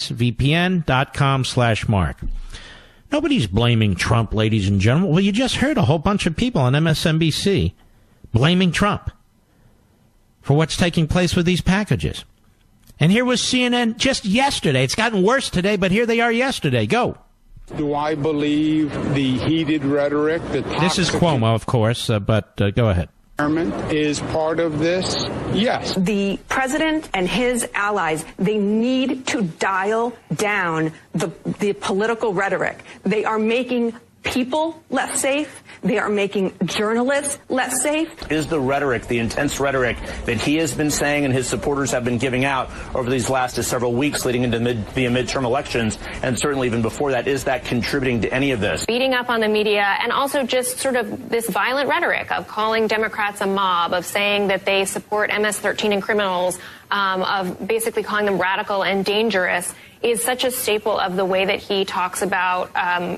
expressvpn.com/Mark. Nobody's blaming Trump, ladies and gentlemen. Well, you just heard a whole bunch of people on MSNBC blaming Trump for what's taking place with these packages. And here was CNN just yesterday. It's gotten worse today, but here they are yesterday. Go. Do I believe the heated rhetoric, the toxic... This is Cuomo, of course, but go ahead. ...is part of this? Yes. The president and his allies, they need to dial down the political rhetoric. They are making people less safe. They are making journalists less safe. Is the rhetoric, the intense rhetoric that he has been saying and his supporters have been giving out over these last several weeks leading into the midterm elections, and certainly even before that, is that contributing to any of this? Beating up on the media, and also just sort of this violent rhetoric of calling Democrats a mob, of saying that they support MS-13 and criminals, of basically calling them radical and dangerous, is such a staple of the way that he talks about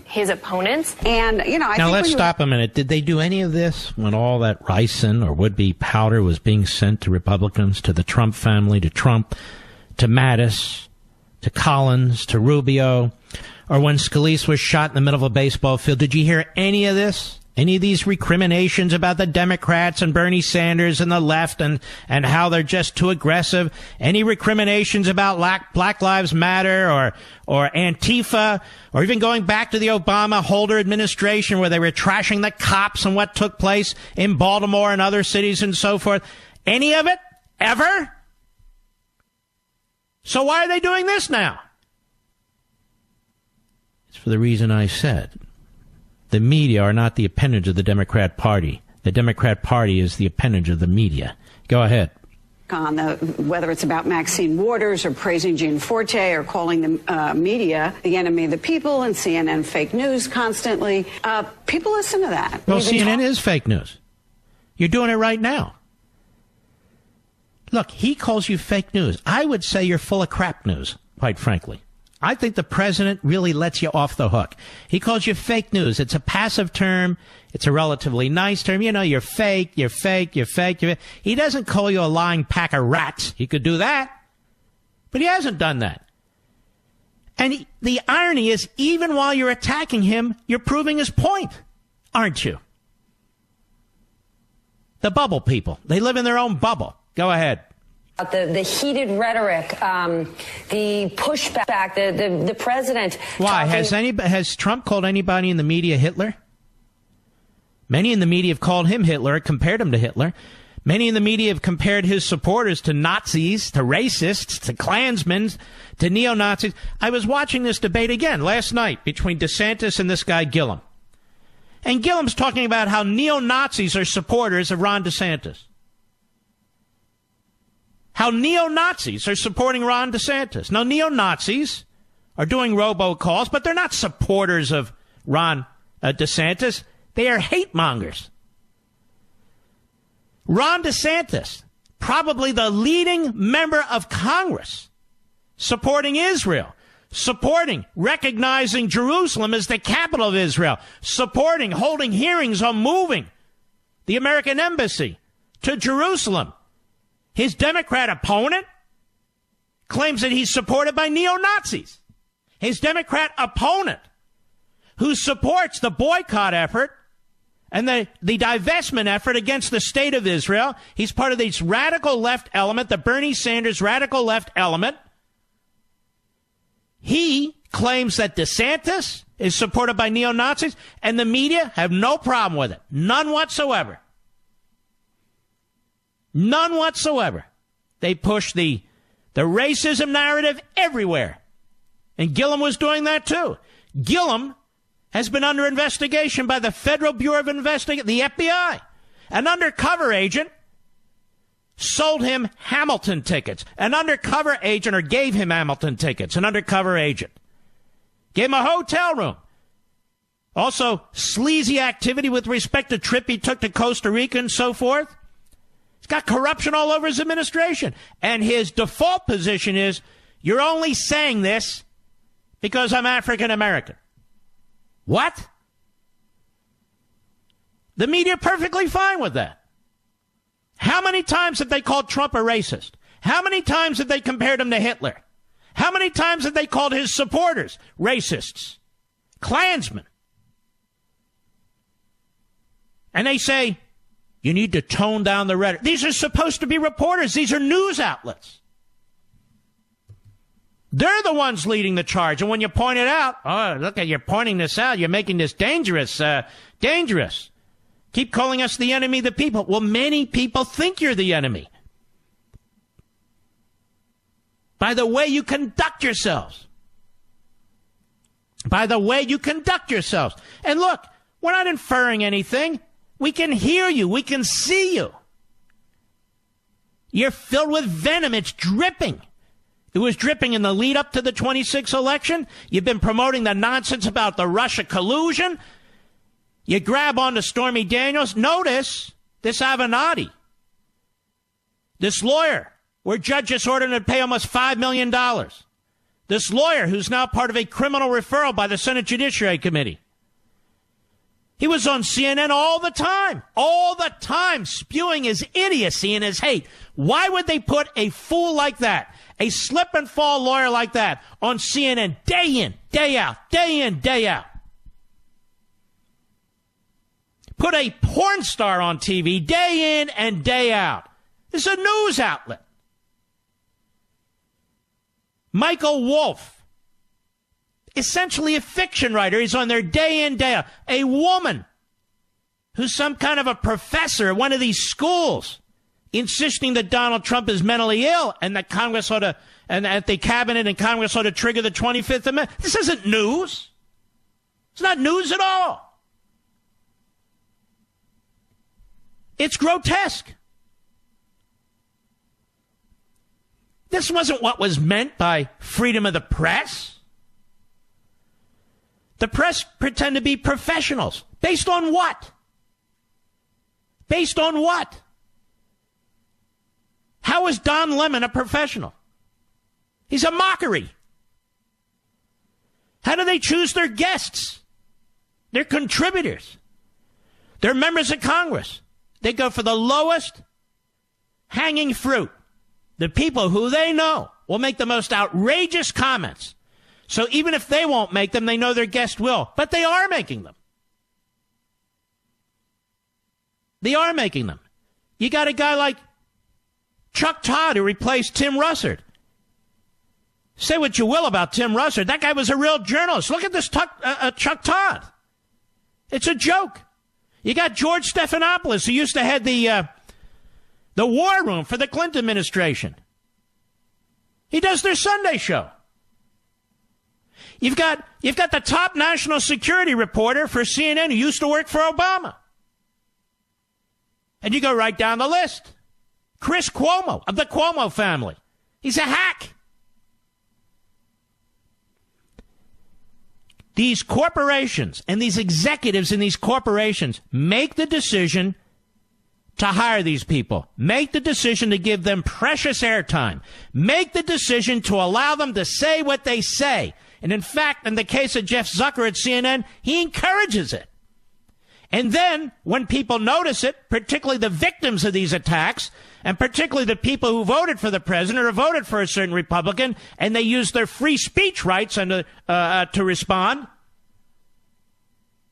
his opponents. And, you know, now let's stop a minute. Did they do any of this when all that ricin or would-be powder was being sent to Republicans, to the Trump family, to Trump, to Mattis, to Collins, to Rubio, or when Scalise was shot in the middle of a baseball field? Did you hear any of this? Any of these recriminations about the Democrats and Bernie Sanders and the left and how they're just too aggressive? Any recriminations about Black Lives Matter or Antifa, or even going back to the Obama Holder administration where they were trashing the cops and what took place in Baltimore and other cities and so forth? Any of it? Ever? So why are they doing this now? It's for the reason I said. The media are not the appendage of the Democrat Party. The Democrat Party is the appendage of the media. Go ahead. On whether it's about Maxine Waters or praising Gianforte or calling the media the enemy of the people and CNN fake news constantly. People listen to that. Well, CNN is fake news. You're doing it right now. Look, he calls you fake news. I would say you're full of crap news, quite frankly. I think the president really lets you off the hook. He calls you fake news. It's a passive term. It's a relatively nice term. You know, you're fake, you're fake, you're fake. He doesn't call you a lying pack of rats. He could do that, but he hasn't done that. And the irony is, even while you're attacking him, you're proving his point, aren't you? The bubble people. They live in their own bubble. Go ahead. The heated rhetoric, the pushback, the president. Why? Has Trump called anybody in the media Hitler? Many in the media have called him Hitler, compared him to Hitler. Many in the media have compared his supporters to Nazis, to racists, to Klansmen, to neo-Nazis. I was watching this debate again last night between DeSantis and this guy Gillum. And Gillum's talking about how neo-Nazis are supporters of Ron DeSantis. How neo-Nazis are supporting Ron DeSantis. Now, neo-Nazis are doing robocalls, but they're not supporters of Ron DeSantis. They are hate mongers. Ron DeSantis, probably the leading member of Congress, supporting Israel, supporting, recognizing Jerusalem as the capital of Israel, supporting, holding hearings on moving the American embassy to Jerusalem. His Democrat opponent claims that he's supported by neo-Nazis. His Democrat opponent, who supports the boycott effort and the divestment effort against the state of Israel, he's part of this radical left element, the Bernie Sanders radical left element. He claims that DeSantis is supported by neo-Nazis, and the media have no problem with it. None whatsoever. None whatsoever. They push the racism narrative everywhere. And Gillum was doing that too. Gillum has been under investigation by the Federal Bureau of Investigation, the FBI. An undercover agent sold him Hamilton tickets. An undercover agent, or gave him Hamilton tickets. An undercover agent. Gave him a hotel room. Also, sleazy activity with respect to trip he took to Costa Rica and so forth. He's got corruption all over his administration. And his default position is, you're only saying this because I'm African American. What? The media are perfectly fine with that. How many times have they called Trump a racist? How many times have they compared him to Hitler? How many times have they called his supporters racists, Klansmen? And they say, you need to tone down the rhetoric. These are supposed to be reporters. These are news outlets. They're the ones leading the charge. And when you point it out, oh, look, you're pointing this out. You're making this dangerous. Keep calling us the enemy of the people. Well, many people think you're the enemy by the way you conduct yourselves. By the way you conduct yourselves. And look, we're not inferring anything. We can hear you. We can see you. You're filled with venom. It's dripping. It was dripping in the lead up to the 26th election. You've been promoting the nonsense about the Russia collusion. You grab onto Stormy Daniels. Notice this Avenatti, this lawyer, where judge just ordered him to pay almost $5 million. This lawyer who's now part of a criminal referral by the Senate Judiciary Committee. He was on CNN all the time, spewing his idiocy and his hate. Why would they put a fool like that, a slip and fall lawyer like that, on CNN day in, day out, day in, day out? Put a porn star on TV day in and day out. It's a news outlet. Michael Wolff, essentially a fiction writer. He's on there day in, day out. A woman who's some kind of a professor at one of these schools insisting that Donald Trump is mentally ill and that Congress ought to, and that the cabinet and Congress ought to trigger the 25th Amendment. This isn't news. It's not news at all. It's grotesque. This wasn't what was meant by freedom of the press. The press pretend to be professionals. Based on what? Based on what? How is Don Lemon a professional? He's a mockery. How do they choose their guests? They're contributors. They're members of Congress. They go for the lowest hanging fruit. The people who they know will make the most outrageous comments. So even if they won't make them, they know their guest will. But they are making them. They are making them. You got a guy like Chuck Todd who replaced Tim Russert. Say what you will about Tim Russert. That guy was a real journalist. Look at this Chuck Todd. It's a joke. You got George Stephanopoulos, who used to head the war room for the Clinton administration. He does their Sunday show. You've got the top national security reporter for CNN who used to work for Obama. And you go right down the list. Chris Cuomo of the Cuomo family. He's a hack. These corporations and these executives in these corporations make the decision to hire these people. Make the decision to give them precious airtime. Make the decision to allow them to say what they say. And in fact, in the case of Jeff Zucker at CNN, he encourages it. And then when people notice it, particularly the victims of these attacks, and particularly the people who voted for the president or voted for a certain Republican, and they use their free speech rights to respond,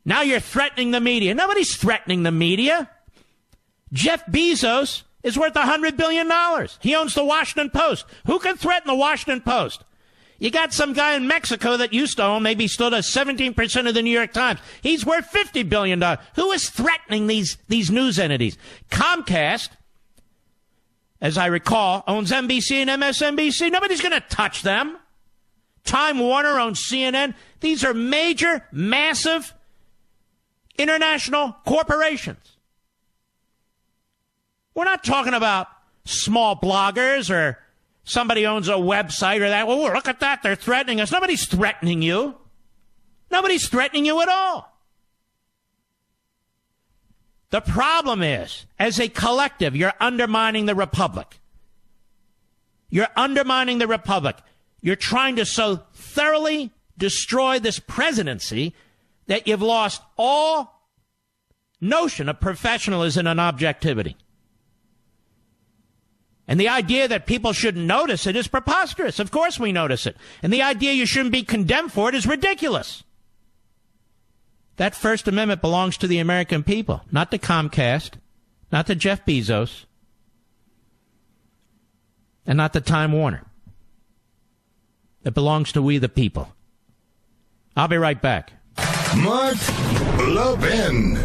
now you're threatening the media. Nobody's threatening the media. Jeff Bezos is worth $100 billion. He owns the Washington Post. Who can threaten the Washington Post? You got some guy in Mexico that used to own, maybe still does 17% of the New York Times. He's worth $50 billion. Who is threatening these news entities? Comcast, as I recall, owns NBC and MSNBC. Nobody's going to touch them. Time Warner owns CNN. These are major, massive international corporations. We're not talking about small bloggers or somebody owns a website or that. Well, look at that. They're threatening us. Nobody's threatening you. Nobody's threatening you at all. The problem is, as a collective, you're undermining the republic. You're undermining the republic. You're trying to so thoroughly destroy this presidency that you've lost all notion of professionalism and objectivity. And the idea that people shouldn't notice it is preposterous. Of course we notice it. And the idea you shouldn't be condemned for it is ridiculous. That First Amendment belongs to the American people, not to Comcast, not to Jeff Bezos, and not to Time Warner. It belongs to we the people. I'll be right back. Mark Levin.